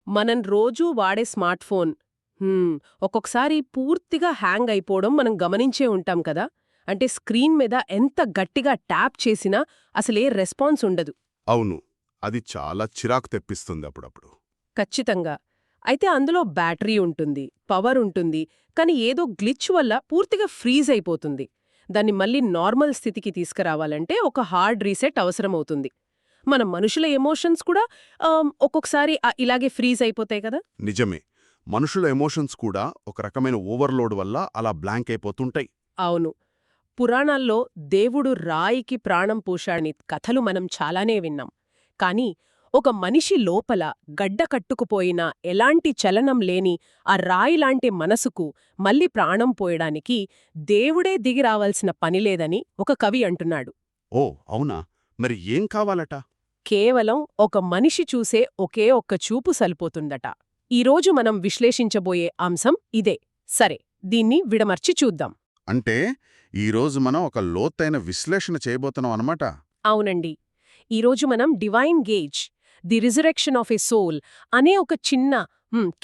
మనం రోజూ వాడే స్మార్ట్ ఫోన్ ఒక్కొక్కసారి పూర్తిగా హ్యాంగ్ అయిపోవడం మనం గమనించే ఉంటాం కదా. అంటే స్క్రీన్ మీద ఎంత గట్టిగా ట్యాప్ చేసినా అసలే రెస్పాన్స్ ఉండదు. అవును. అది చాలా చిరాకు తెప్పిస్తుంది అప్పుడప్పుడు. ఖచ్చితంగా. అయితే అందులో బ్యాటరీ ఉంటుంది, పవర్ ఉంటుంది, కానీ ఏదో గ్లిచ్ వల్ల పూర్తిగా ఫ్రీజ్ అయిపోతుంది. దాన్ని మళ్ళీ నార్మల్ స్థితికి తీసుకురావాలంటే ఒక హార్డ్ రీసెట్ అవసరమవుతుంది. మన మనుషుల ఎమోషన్స్ కూడా ఒక్కొక్కసారి ఇలాగే ఫ్రీజ్ అయిపోతాయి కదా. నిజమే. మనుషుల ఎమోషన్స్ కూడా ఒక రకమైన ఓవర్లోడ్ వల్ల అలా బ్లాంక్ అయిపోతుంటాయి. అవును. పురాణాల్లో దేవుడు రాయికి ప్రాణం పోశాడని కథలు మనం చాలానే విన్నాం. కాని ఒక మనిషి లోపల గడ్డ కట్టుకుపోయినా ఎలాంటి చలనం లేని ఆ రాయిలాంటి మనసుకు మళ్ళీ ప్రాణం పోయడానికి దేవుడే దిగిరావాల్సిన పనిలేదని ఒక కవి అంటున్నాడు. ఓ అవునా? మరి ఏం కావాలట? కేవలం ఒక మనిషి చూసే ఒకే ఒక్క చూపు సరిపోతుందట. ఈరోజు మనం విశ్లేషించబోయే అంశం ఇదే. సరే, దీన్ని విడమర్చి చూద్దాం. అంటే ఈరోజు మనం ఒక లోతైన విశ్లేషణ చేయబోతున్నాం అన్నమాట. అవునండి. ఈరోజు మనం divine gaze, the resurrection of a soul అనే ఒక చిన్న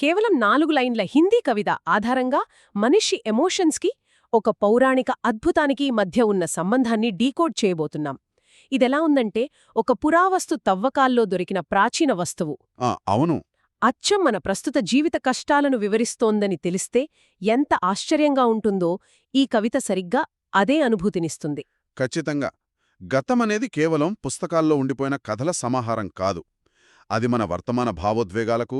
కేవలం 4 లైన్ల హిందీ కవిత ఆధారంగా మనిషి ఎమోషన్స్కి, ఒక పౌరాణిక అద్భుతానికి మధ్య ఉన్న సంబంధాన్ని డీకోడ్ చేయబోతున్నాం. ఇదెలా ఉందంటే ఒక పురావస్తు తవ్వకాల్లో దొరికిన ప్రాచీన వస్తువు అవును. అచ్చం మన ప్రస్తుత జీవిత కష్టాలను వివరిస్తోందని తెలిస్తే ఎంత ఆశ్చర్యంగా ఉంటుందో. ఈ కవిత సరిగ్గా అదే అనుభూతినిస్తుంది. ఖచ్చితంగా. గతమనేది కేవలం పుస్తకాల్లో ఉండిపోయిన కథల సమాహారం కాదు. అది మన వర్తమాన భావోద్వేగాలకు,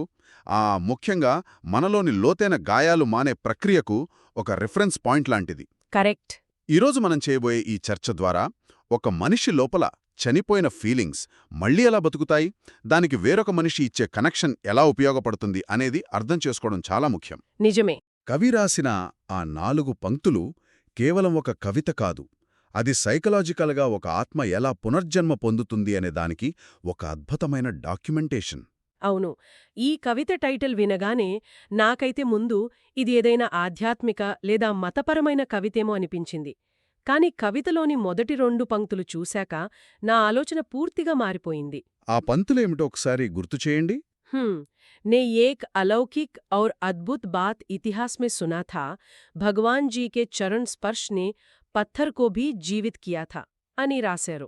ముఖ్యంగా మనలోని లోతైన గాయాలు మానే ప్రక్రియకు ఒక రిఫరెన్స్ పాయింట్ లాంటిది. కరెక్ట్. ఈరోజు మనం చేయబోయే ఈ చర్చ ద్వారా ఒక మనిషి లోపల చనిపోయిన ఫీలింగ్స్ మళ్ళీ ఎలా బతుకుతాయి, దానికి వేరొక మనిషి ఇచ్చే కనెక్షన్ ఎలా ఉపయోగపడుతుంది అనేది అర్థం చేసుకోవడం చాలా ముఖ్యం. నిజమే. కవి రాసిన ఆ 4 పంక్తులు కేవలం ఒక కవిత కాదు. అది సైకలాజికల్గా ఒక ఆత్మ ఎలా పునర్జన్మ పొందుతుంది అనే దానికి ఒక అద్భుతమైన డాక్యుమెంటేషన్. అవును. ఈ కవిత టైటిల్ వినగానే నాకైతే ముందు ఇది ఏదైనా ఆధ్యాత్మిక లేదా మతపరమైన కవితేమో అనిపించింది. కాని కవితలోని మొదటి 2 పంక్తులు చూశాక నా ఆలోచన పూర్తిగా మారిపోయింది. ఆ పంక్తులేమిటో ఒకసారి గుర్తుచేయండి. ने एक अलौकिक और अद्भुत बात इतिहास में सुना था, भगवान जी के चरण स्पर्श ने पत्थर को भी जीवित किया था అని రాశారు.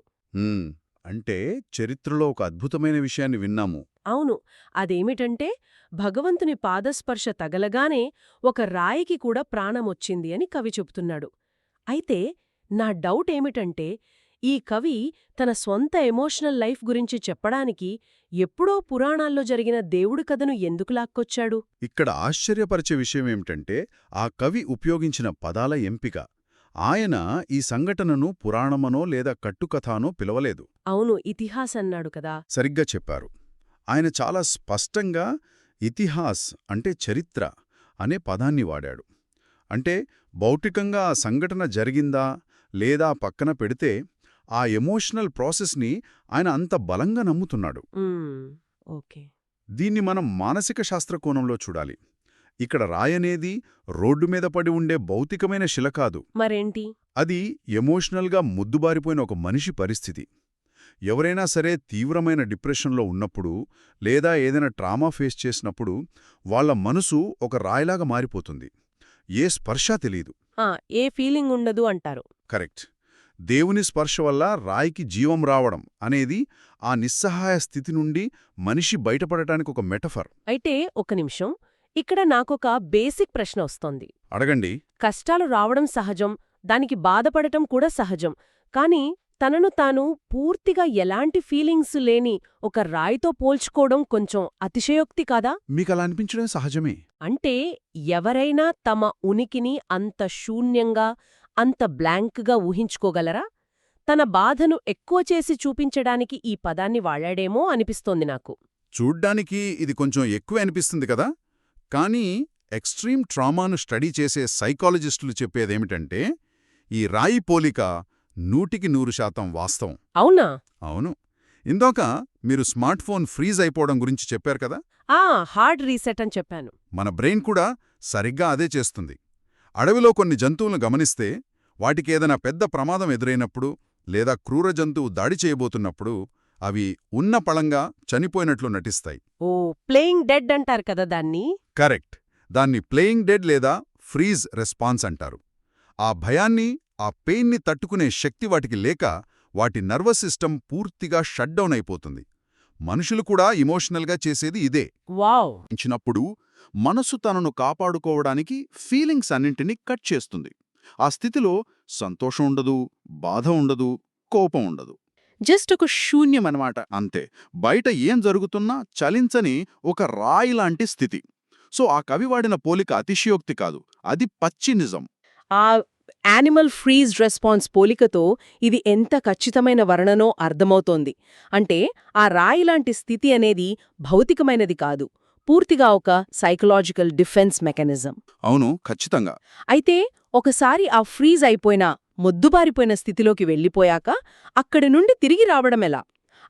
అంటే చరిత్రలో ఒక అద్భుతమైన విషయాన్ని విన్నాము. అవును. అదేమిటంటే భగవంతుని పాదస్పర్శ తగలగానే ఒక రాయికి కూడా ప్రాణమొచ్చింది అని కవి చెబుతున్నాడు. అయితే నా డౌట్ ఏమిటంటే ఈ కవి తన స్వంత ఎమోషనల్ లైఫ్ గురించి చెప్పడానికి ఎప్పుడో పురాణాల్లో జరిగిన దేవుడి కథను ఎందుకు లాక్కొచ్చాడు? ఇక్కడ ఆశ్చర్యపరిచే విషయమేమిటంటే ఆ కవి ఉపయోగించిన పదాల ఎంపిక. ఆయన ఈ సంఘటనను పురాణమనో లేదా కట్టుకథానో పిలవలేదు. అవును, ఇతిహాస్ అన్నాడు కదా. సరిగ్గా చెప్పారు. ఆయన చాలా స్పష్టంగా ఇతిహాస్ అంటే చరిత్ర అనే పదాన్ని వాడాడు. అంటే భౌతికంగా ఆ సంఘటన జరిగిందా లేదా పక్కన పెడితే ఆ ఎమోషనల్ ప్రాసెస్ని ఆయన అంత బలంగా నమ్ముతున్నాడు. ఓకే. దీన్ని మనం మానసిక శాస్త్ర కోణంలో చూడాలి. ఇక్కడ రాయనేది రోడ్డు మీద పడి ఉండే భౌతికమైన శిల కాదు. మరేంటి? అది ఎమోషనల్గా ముద్దుబారిపోయిన ఒక మనిషి పరిస్థితి. ఎవరైనా సరే తీవ్రమైన డిప్రెషన్లో ఉన్నప్పుడు లేదా ఏదైనా ట్రామా ఫేస్ చేసినప్పుడు వాళ్ల మనసు ఒక రాయిలాగా మారిపోతుంది. ఏ స్పర్శ తెలీదు, ఏ ఫీలింగ్ ఉండదు అంటారు. కరెక్ట్. దేవుని స్పర్శ వల్ల రాయికి జీవం రావడం అనేది ఆ నిస్సహాయ స్థితి నుండి మనిషి బయటపడటానికి ఒక మెటఫర్. అయితే ఒక నిమిషం, ఇక్కడ నాకొక బేసిక్ ప్రశ్న వస్తోంది. అడగండి. కష్టాలు రావడం సహజం, దానికి బాధపడటం కూడా సహజం. కాని తనను తాను పూర్తిగా ఎలాంటి ఫీలింగ్స్ లేని ఒక రాయితో పోల్చుకోవడం కొంచెం అతిశయోక్తి కాదా? మీకలా అనిపించడం సహజమే. అంటే ఎవరైనా తమ ఉనికిని అంత శూన్యంగా, అంత బ్లాంక్గా ఊహించుకోగలరా? తన బాధను ఎక్కువ చేసి చూపించడానికి ఈ పదాన్ని వాడాడేమో అనిపిస్తోంది నాకు. చూడ్డానికి ఇది కొంచెం ఎక్కువే అనిపిస్తుంది కదా. కానీ ఎక్స్ట్రీమ్ ట్రామాను స్టడీ చేసే సైకాలజిస్టులు చెప్పేదేమిటంటే ఈ రాయి పోలిక 100% వాస్తవం. అవునా? అవును. ఇందాక మీరు స్మార్ట్ ఫోన్ ఫ్రీజ్ అయిపోవడం గురించి చెప్పారు కదా. హార్డ్ రీసెట్ అని చెప్పాను. మన బ్రెయిన్ కూడా సరిగ్గా అదే చేస్తుంది. అడవిలో కొన్ని జంతువులను గమనిస్తే వాటికేదైనా పెద్ద ప్రమాదం ఎదురైనప్పుడు లేదా క్రూర జంతువు దాడి చేయబోతున్నప్పుడు అవి ఉన్న పళంగా చనిపోయినట్లు నటిస్తాయి. ఓ ప్లేయింగ్ డెడ్ అంటారు కదా దాన్ని. కరెక్ట్. దాన్ని ప్లేయింగ్ డెడ్ లేదా ఫ్రీజ్ రెస్పాన్స్ అంటారు. ఆ భయాన్ని, ఆ పెయిన్ని తట్టుకునే శక్తి వాటికి లేక వాటి నర్వస్ సిస్టమ్ పూర్తిగా షట్ డౌన్ అయిపోతుంది. మనుషులు కూడా ఇమోషనల్గా చేసేది ఇదే. వావ్. ఇచ్చినప్పుడు మనసు తనను కాపాడుకోవడానికి ఫీలింగ్స్ అన్నింటినీ కట్ చేస్తుంది. ఆ స్థితిలో సంతోషం ఉండదు, బాధ ఉండదు, కోపం ఉండదు. జస్ట్ ఒక శూన్యమనమాట అంతే. బయట ఏం జరుగుతున్నా చలించని ఒక రాయి లాంటి స్థితి. సో ఆ కవి వాడిన పోలిక అతిశయోక్తి కాదు, అది పచ్చి నిజం. ఆ యానిమల్ ఫ్రీజ్ రెస్పాన్స్ పోలికతో ఇది ఎంత ఖచ్చితమైన వర్ణనో అర్థమవుతోంది. అంటే ఆ రాయిలాంటి స్థితి అనేది భౌతికమైనది కాదు, పూర్తిగా ఒక సైకలాజికల్ డిఫెన్స్ మెకానిజం. అవును, ఖచ్చితంగా. అయితే ఒకసారి ఆ ఫ్రీజ్ అయిపోయిన మొద్దుబారిపోయిన స్థితిలోకి వెళ్ళిపోయాక అక్కడి నుండి తిరిగి రావడమెలా?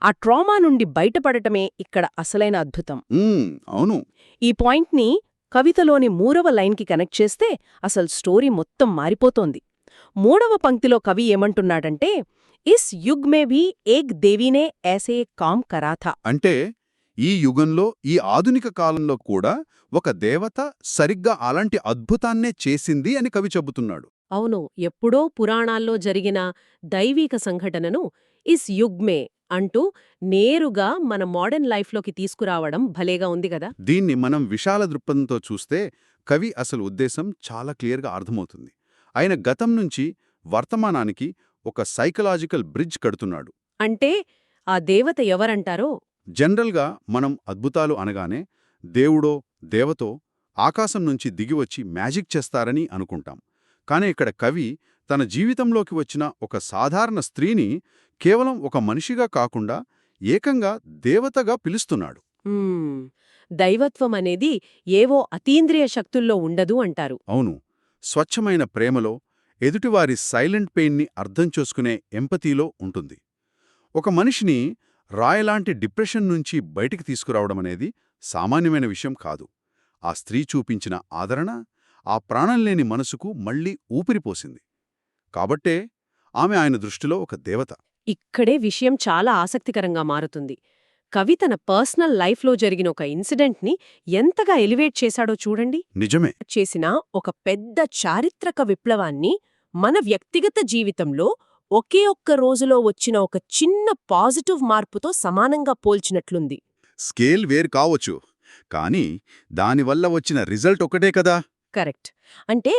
ఆ ట్రామా నుండి బయటపడటమే ఇక్కడ అసలైన అద్భుతం. అవును. ఈ పాయింట్ని కవితలోని 3వ లైన్కి కనెక్ట్ చేస్తే అసలు స్టోరీ మొత్తం మారిపోతోంది. 3వ పంక్తిలో కవి ఏమంటున్నాడంటే, is Yug May Bhi Ek దేవీనే ఐసే com కరా థా. అంటే ఈ యుగంలో, ఈ ఆధునిక కాలంలో కూడా ఒక దేవత సరిగ్గా అలాంటి అద్భుతాన్నే చేసింది అని కవి చెబుతున్నాడు. అవును, ఎప్పుడో పురాణాల్లో జరిగిన దైవీక సంఘటనను ఇస్ యుగ్ మే అంటూ నేరుగా మన మోడర్న్ లైఫ్లోకి తీసుకురావడం భలేగా ఉంది గదా. దీన్ని మనం విశాల దృక్పథంతో చూస్తే కవి అసలు ఉద్దేశం చాలా క్లియర్గా అర్థమవుతుంది. ఆయన గతం నుంచి వర్తమానానికి ఒక సైకలాజికల్ బ్రిడ్జ్ కడుతున్నాడు. అంటే ఆ దేవత ఎవరంటారో? జనరల్గా మనం అద్భుతాలు అనగానే దేవుడో దేవతో ఆకాశం నుంచి దిగివచ్చి మ్యాజిక్ చేస్తారని అనుకుంటాం. కానీ ఇక్కడ కవి తన జీవితంలోకి వచ్చిన ఒక సాధారణ స్త్రీని కేవలం ఒక మనిషిగా కాకుండా ఏకంగా దేవతగా పిలుస్తున్నాడు. దైవత్వం అనేది ఏవో అతీంద్రియ శక్తుల్లో ఉండదు అంటారు. అవును, స్వచ్ఛమైన ప్రేమలో, ఎదుటివారి సైలెంట్ పెయిన్ని అర్థం చేసుకునే ఎంపతీలో ఉంటుంది. ఒక మనిషిని రాయలాంటి డిప్రెషన్ నుంచి బయటికి తీసుకురావడమనేది సామాన్యమైన విషయం కాదు. ఆ స్త్రీ చూపించిన ఆదరణ ఆ ప్రాణంలేని మనసుకు మళ్లీ ఊపిరిపోసింది. కాబట్టే ఆమె ఆయన దృష్టిలో ఒక దేవత. ఇక్కడే విషయం చాలా ఆసక్తికరంగా మారుతుంది. కవి తన పర్సనల్ లైఫ్లో జరిగిన ఒక ఇన్సిడెంట్ని ఎంతగా ఎలివేట్ చేశాడో చూడండి. నిజమే. చేసిన ఒక పెద్ద చారిత్రక విప్లవాన్ని మన వ్యక్తిగత జీవితంలో ఒకే ఒక్క రోజులో వచ్చిన ఒక చిన్న పాజిటివ్ మార్పుతో సమానంగా పోల్చినట్లుంది. స్కేల్ వేరు కావచ్చు, కానీ దానివల్ల వచ్చిన రిజల్ట్ ఒకటే కదా. కరెక్ట్. అంటే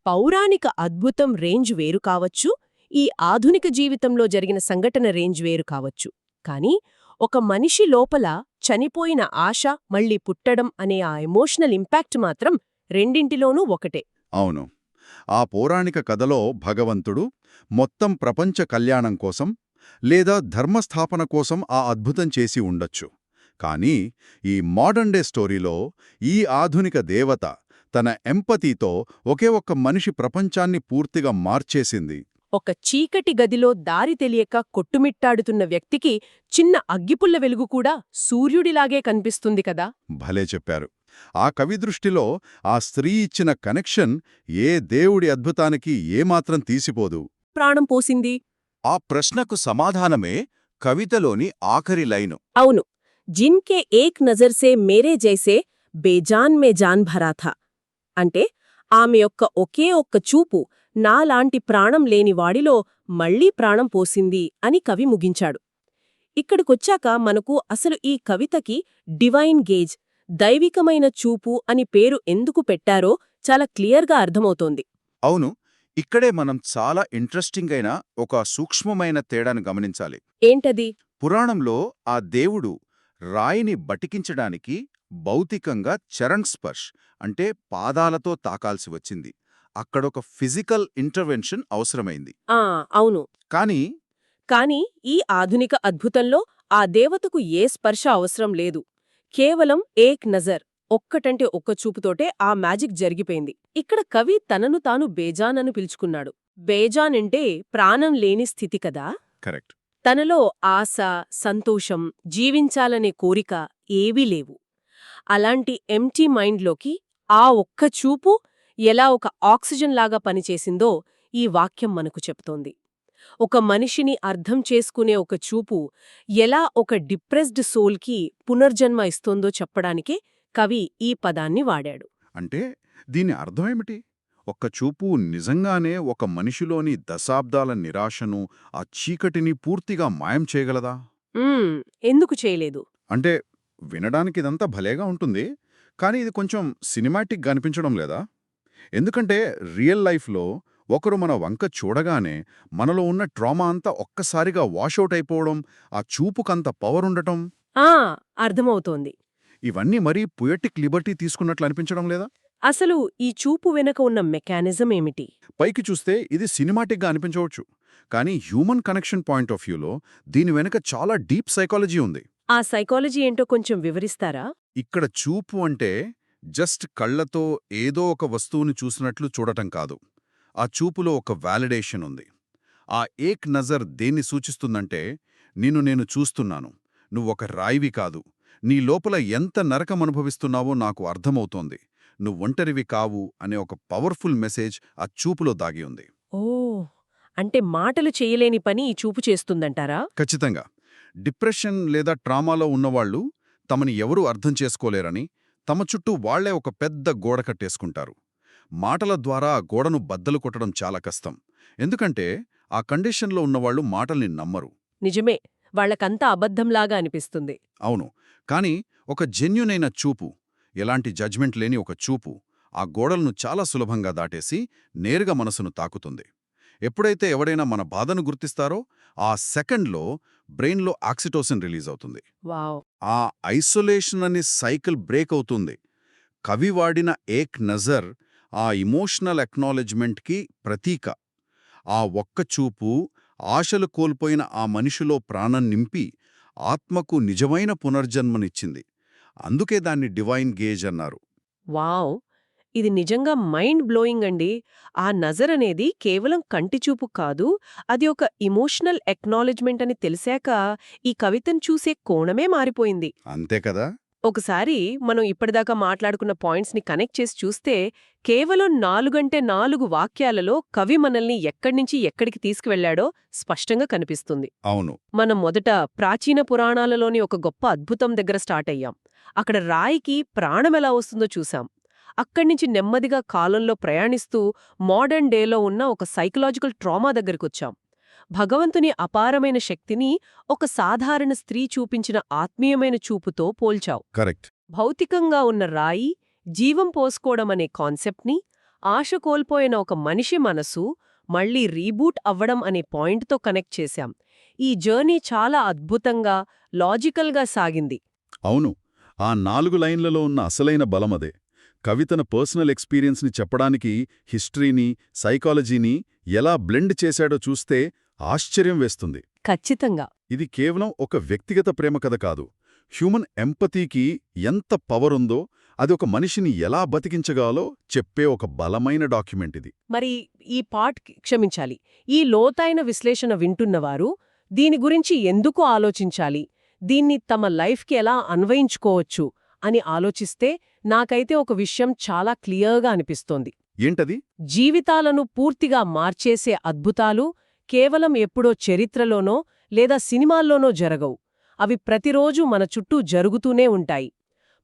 పౌరాణిక అద్భుతం రేంజ్ వేరు కావచ్చు, ఈ ఆధునిక జీవితంలో జరిగిన సంఘటన రేంజ్ వేరు కావచ్చు, కానీ ఒక మనిషి లోపల చనిపోయిన ఆశ మళ్లీ పుట్టడం అనే ఆ ఎమోషనల్ ఇంపాక్ట్ మాత్రం రెండింటిలోనూ ఒకటే. అవును, ఆ పౌరాణిక కథలో భగవంతుడు మొత్తం ప్రపంచ కళ్యాణం కోసం లేదా ధర్మస్థాపన కోసం ఆ అద్భుతం చేసి ఉండొచ్చు. కానీ ఈ మోడర్న్ డే స్టోరీలో ఈ ఆధునిక దేవత తన ఎంపతీతో ఒకే ఒక్క మనిషి ప్రపంచాన్ని పూర్తిగా మార్చేసింది. ఒక చీకటి గదిలో దారి తెలియక కొట్టుమిట్టాడుతున్న వ్యక్తికి చిన్న అగ్గిపుల్ల వెలుగు కూడా సూర్యుడిలాగే కనిపిస్తుంది కదా. భలే చెప్పారు. ఆ కవి దృష్టిలో ఆ స్త్రీ ఇచ్చిన కనెక్షన్ ఏ దేవుడి అద్భుతానికి ఏమాత్రం తీసిపోదు. ప్రాణం పోసింది. ఆ ప్రశ్నకు సమాధానమే కవితలోని ఆఖరి లైను. అవును, జిన్కే ఏక్ నజర్ సే మేరే జైసే బేజాన్ మే జాన్ భరా థా. అంటే ఆమె యొక్క ఒకే ఒక్క చూపు నాలాంటి ప్రాణం లేని వాడిలో మళ్లీ ప్రాణం పోసింది అని కవి ముగించాడు. ఇక్కడికొచ్చాక మనకు అసలు ఈ కవితకి డివైన్ గేజ్, దైవికమైన చూపు అని పేరు ఎందుకు పెట్టారో చాలా క్లియర్గా అర్థమవుతోంది. అవును, ఇక్కడే మనం చాలా ఇంట్రెస్టింగ్ అయిన ఒక సూక్ష్మమైన తేడాను గమనించాలి. ఏంటది? పురాణంలో ఆ దేవుడు రాయిని బటికించడానికి భౌతికంగా చరణ్ స్పర్శ్ అంటే పాదాలతో తాకాల్సి వచ్చింది. అక్కడొక ఫిజికల్ ఇంటర్వెన్షన్ అవసరమైంది. అవును. కానీ ఈ ఆధునిక అద్భుతంలో ఆ దేవతకు ఏ స్పర్శ అవసరం లేదు. కేవలం ఏక్ నజర్, ఒక్కటంటే ఒక్క చూపుతోటే ఆ మ్యాజిక్ జరిగిపోయింది. ఇక్కడ కవి తనను తాను బేజాన్ అని పిలుచుకున్నాడు. బేజాన్ అంటే ప్రాణం లేని స్థితి కదా. కరెక్ట్. తనలో ఆశ, సంతోషం, జీవించాలనే కోరిక ఏవీ లేవు. అలాంటి ఎంప్టీ మైండ్లోకి ఆ ఒక్క చూపు ఎలా ఒక ఆక్సిజన్ లాగా పనిచేసిందో ఈ వాక్యం మనకు చెప్తోంది. ఒక మనిషిని అర్థం చేసుకునే ఒక చూపు ఎలా ఒక డిప్రెస్డ్ సోల్కి పునర్జన్మ ఇస్తోందో చెప్పడానికే కవి ఈ పదాన్ని వాడాడు. అంటే దీని అర్థమేమిటి? ఒక్క చూపు నిజంగానే ఒక మనిషిలోని దశాబ్దాల నిరాశను, ఆ చీకటిని పూర్తిగా మాయం చేయగలదా? ఎందుకు చేయలేదు? అంటే వినడానికిదంతా భలేగా ఉంటుంది, కానీ ఇది కొంచెం సినిమాటిక్గా అనిపించడం లేదా? ఎందుకంటే రియల్ లైఫ్లో ఒకరు మన వంక చూడగానే మనలో ఉన్న ట్రామా అంతా ఒక్కసారిగా వాషౌట్ అయిపోవడం, ఆ చూపుకంత పవర్ ఉండటం, ఆ అర్థమవుతోంది. ఇవన్నీ మరీ పొయెటిక్ లిబర్టీ తీసుకున్నట్లు అనిపించడం లేదా? అసలు ఈ చూపు వెనక ఉన్న మెకానిజం ఏమిటి? పైకి చూస్తే ఇది సినిమాటిక్గా అనిపించవచ్చు, కానీ హ్యూమన్ కనెక్షన్ పాయింట్ ఆఫ్ వ్యూలో దీని వెనక చాలా డీప్ సైకాలజీ ఉంది. ఆ సైకాలజీ ఏంటో కొంచెం వివరిస్తారా? ఇక్కడ చూపు అంటే జస్ట్ కళ్లతో ఏదో ఒక వస్తువుని చూసినట్లు చూడటం కాదు. ఆ చూపులో ఒక వాలిడేషన్ ఉంది. ఆ ఏక్ నజర్ దేన్ని సూచిస్తుందంటే, నేను చూస్తున్నాను, నువ్వొక రాయివి కాదు, నీ లోపల ఎంత నరకం అనుభవిస్తున్నావో నాకు అర్థమవుతోంది, నువ్వొంటరివి కావు అనే ఒక పవర్ఫుల్ మెసేజ్ ఆ చూపులో దాగి ఉంది. ఓ అంటే మాటలు చేయలేని పని ఈ చూపు చేస్తుందంటారా? ఖచ్చితంగా. డిప్రెషన్ లేదా ట్రామాలో ఉన్నవాళ్లు తమని ఎవరూ అర్థం చేసుకోలేరని, తమ చుట్టూ వాళ్లే ఒక పెద్ద గోడ కట్టేసుకుంటారు. మాటల ద్వారా ఆ గోడను బద్దలు కొట్టడం చాలా కష్టం. ఎందుకంటే ఆ కండిషన్లో ఉన్నవాళ్లు మాటల్ని నమ్మరు. నిజమే, వాళ్లకంతా అబద్ధంలాగా అనిపిస్తుంది. అవును, కానీ ఒక జెన్యునైన చూపు, ఎలాంటి జడ్జ్మెంట్ లేని ఒక చూపు, ఆ గోడలను చాలా సులభంగా దాటేసి నేరుగా మనసును తాకుతుంది. ఎప్పుడైతే ఎవడైనా మన బాధను గుర్తిస్తారో ఆ సెకండ్లో బ్రెయిన్లో ఆక్సిటోసిన్ రిలీజ్ అవుతుంది. వావ్! ఆ ఐసోలేషన్ అనే సైకిల్ బ్రేక్ అవుతుంది. కవి వాడిన ఏక్ నజర్ ఆ ఇమోషనల్ అక్నాలెడ్జ్మెంట్కి ప్రతీక. ఆ ఒక్క చూపు ఆశలు కోల్పోయిన ఆ మనిషిలో ప్రాణం నింపి ఆత్మకు నిజమైన పునర్జన్మనిచ్చింది. అందుకే దాన్ని డివైన్ గేజ్ అన్నారు. వావ్! ఇది నిజంగా మైండ్ బ్లోయింగ్ అండి. ఆ నజర్ అనేది కేవలం కంటిచూపు కాదు, అది ఒక ఇమోషనల్ ఎక్నాలెడ్జ్మెంట్ అని తెలిసాక ఈ కవితను చూసే కోణమే మారిపోయింది. అంతే కదా? ఒకసారి మనం ఇప్పటిదాకా మాట్లాడుకున్న పాయింట్స్ని కనెక్ట్ చేసి చూస్తే కేవలం 4 వాక్యాలలో కవి మనల్ని ఎక్కడ్నించి ఎక్కడికి తీసుకువెళ్లాడో స్పష్టంగా కనిపిస్తుంది. అవును. మనం మొదట ప్రాచీన పురాణాలలోని ఒక గొప్ప అద్భుతం దగ్గర స్టార్ట్ అయ్యాం. అక్కడ రాయికి ప్రాణమెలా వస్తుందో చూసాం. అక్కడ్నించి నెమ్మదిగా కాలంలో ప్రయాణిస్తూ మోడర్న్ డేలో ఉన్న ఒక సైకలాజికల్ ట్రామా దగ్గరికొచ్చాం. భగవంతుని అపారమైన శక్తిని ఒక సాధారణ స్త్రీ చూపించిన ఆత్మీయమైన చూపుతో పోల్చావు. కరెక్ట్. భౌతికంగా ఉన్న రాయి జీవం పోసుకోవడమనే కాన్సెప్ట్ని, ఆశ కోల్పోయిన ఒక మనిషి మనసు మళ్లీ రీబూట్ అవ్వడం అనే పాయింట్తో కనెక్ట్ చేశాం. ఈ జర్నీ చాలా అద్భుతంగా, లాజికల్గా సాగింది. అవును, ఆ 4 లైన్లలో ఉన్న అసలైన బలమదే. కవి తన పర్సనల్ ఎక్స్పీరియన్స్ని చెప్పడానికి హిస్టరీని, సైకాలజీని ఎలా బ్లెండ్ చేశాడో చూస్తే ఆశ్చర్యం వేస్తుంది. ఖచ్చితంగా. ఇది కేవలం ఒక వ్యక్తిగత ప్రేమ కథ కాదు. హ్యూమన్ ఎంపతీకి ఎంత పవర్ ఉందో, అది ఒక మనిషిని ఎలా బతికించగాలో చెప్పే ఒక బలమైన డాక్యుమెంట్ ఇది. మరి ఈ పార్ట్ క్షమించాలి, ఈ లోతైన విశ్లేషణ వింటున్నవారు దీని గురించి ఎందుకు ఆలోచించాలి, దీన్ని తమ లైఫ్కి ఎలా అన్వయించుకోవచ్చు అని ఆలోచిస్తే నాకైతే ఒక విషయం చాలా క్లియర్గా అనిపిస్తోంది. ఏంటది? జీవితాలను పూర్తిగా మార్చేసే అద్భుతాలు కేవలం ఎప్పుడో చరిత్రలోనో లేదా సినిమాల్లోనో జరగవు. అవి ప్రతిరోజూ మన చుట్టూ జరుగుతూనే ఉంటాయి.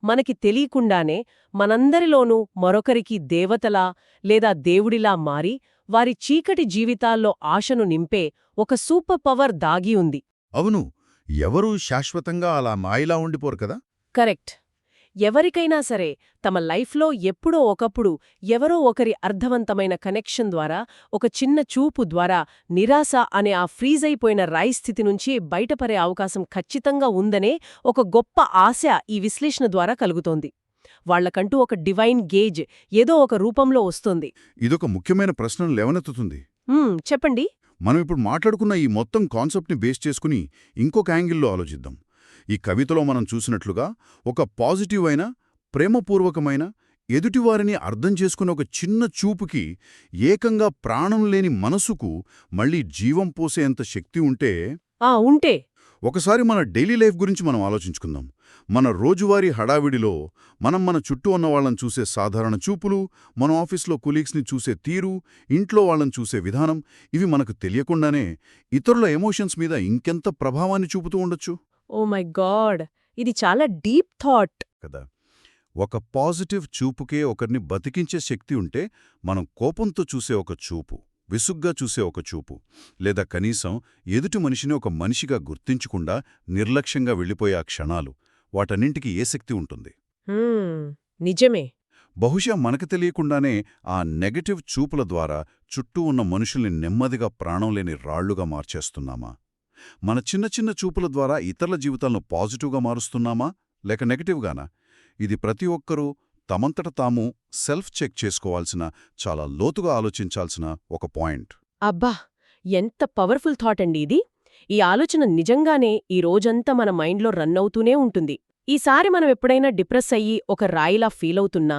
మనకి తెలియకుండానే మనందరిలోనూ మరొకరికి దేవతలా లేదా దేవుడిలా మారి వారి చీకటి జీవితాల్లో ఆశను నింపే ఒక సూపర్ పవర్ దాగి ఉంది. అవును, ఎవరూ శాశ్వతంగా అలా మాయలా ఉండిపోరు కదా. కరెక్ట్. ఎవరికైనా సరే తమ లైఫ్లో ఎప్పుడో ఒకప్పుడు ఎవరో ఒకరి అర్థవంతమైన కనెక్షన్ ద్వారా, ఒక చిన్న చూపు ద్వారా నిరాశ అనే ఆ ఫ్రీజ్ అయిపోయిన రాయి స్థితి నుంచి బయటపడే అవకాశం ఖచ్చితంగా ఉందనే ఒక గొప్ప ఆశ ఈ విశ్లేషణ ద్వారా కలుగుతోంది. వాళ్లకంటూ ఒక డివైన్ గేజ్ ఏదో ఒక రూపంలో వస్తుంది. ఇదొక ముఖ్యమైన ప్రశ్నను లేవనెత్తుతుంది. చెప్పండి. మనం ఇప్పుడు మాట్లాడుకున్న ఈ మొత్తం కాన్సెప్ట్ని బేస్ చేసుకుని ఇంకొక యాంగిల్లో ఆలోచిద్దాం. ఈ కవితలో మనం చూసినట్లుగా ఒక పాజిటివ్ అయిన, ప్రేమపూర్వకమైన, ఎదుటివారిని అర్థం చేసుకున్న ఒక చిన్న చూపుకి, ఏకంగా ప్రాణం లేని మనసుకు మళ్లీ జీవం పోసేంత శక్తి ఉంటే ఉంటే ఒకసారి మన డైలీ లైఫ్ గురించి మనం ఆలోచించుకుందాం. మన రోజువారీ హడావిడిలో మనం మన చుట్టూ ఉన్న వాళ్ళని చూసే సాధారణ చూపులు, మన ఆఫీస్లో కొలీగ్స్ని చూసే తీరు, ఇంట్లో వాళ్ళని చూసే విధానం, ఇవి మనకు తెలియకుండానే ఇతరుల ఎమోషన్స్ మీద ఇంకెంత ప్రభావాన్ని చూపుతూ ఉండొచ్చు ఓ మై గాడ్, ఇది చాలా డీప్ థాట్. కదా. ఒక పాజిటివ్ చూపుకే ఒకరిని బతికించే శక్తి ఉంటే, మనం కోపంతో చూసే ఒక చూపు, విసుగ్గా చూసే ఒక చూపు, లేదా కనీసం ఎదుటి మనిషిని ఒక మనిషిగా గుర్తించకుండా నిర్లక్ష్యంగా వెళ్ళిపోయే ఆ క్షణాలు, వాటన్నింటికి ఏ శక్తి ఉంటుంది? నిజమే. బహుశా మనకు తెలియకుండానే ఆ నెగటివ్ చూపుల ద్వారా చుట్టూ ఉన్న మనుషుల్ని నెమ్మదిగా ప్రాణం లేని రాళ్లుగా మార్చేస్తున్నామా? మన చిన్న చిన్న చూపుల ద్వారా ఇతరుల జీవితాలను పాజిటివ్గా మారుస్తున్నామా లేక నెగటివ్గానా? ఇది ప్రతి ఒక్కరూ తమంతట తాము సెల్ఫ్ చెక్ చేసుకోవాల్సిన, చాలా లోతుగా ఆలోచించాల్సిన ఒక పాయింట్. అబ్బా, ఎంత పవర్ఫుల్ థాట్ అండి ఇది. ఈ ఆలోచన నిజంగానే ఈ రోజంతా మన మైండ్లో రన్ అవుతూనే ఉంటుంది. ఈసారి మనం ఎప్పుడైనా డిప్రెస్ అయ్యి ఒక రాయిలా ఫీలవుతున్నా,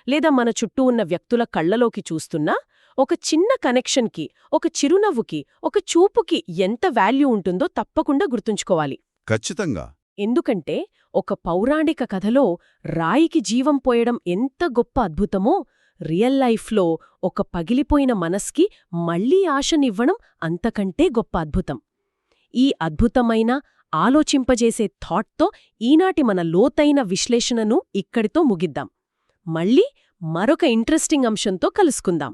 లేదా మన చుట్టూ ఉన్న వ్యక్తుల కళ్లలోకి చూస్తున్నా, ఒక చిన్న కనెక్షన్కి, ఒక చిరునవ్వుకి, ఒక చూపుకి ఎంత వాల్యూ ఉంటుందో తప్పకుండా గుర్తుంచుకోవాలి. ఖచ్చితంగా. ఎందుకంటే ఒక పౌరాణిక కథలో రాయికి జీవం పోయడం ఎంత గొప్ప అద్భుతమో, రియల్ లైఫ్లో ఒక పగిలిపోయిన మనస్కి మళ్లీ ఆశనివ్వడం అంతకంటే గొప్ప అద్భుతం. ఈ అద్భుతమైన, ఆలోచింపజేసే థాట్తో ఈనాటి మన లోతైన విశ్లేషణను ఇక్కడితో ముగిద్దాం. మళ్ళీ మరొక ఇంట్రెస్టింగ్ అంశంతో కలుసుకుందాం.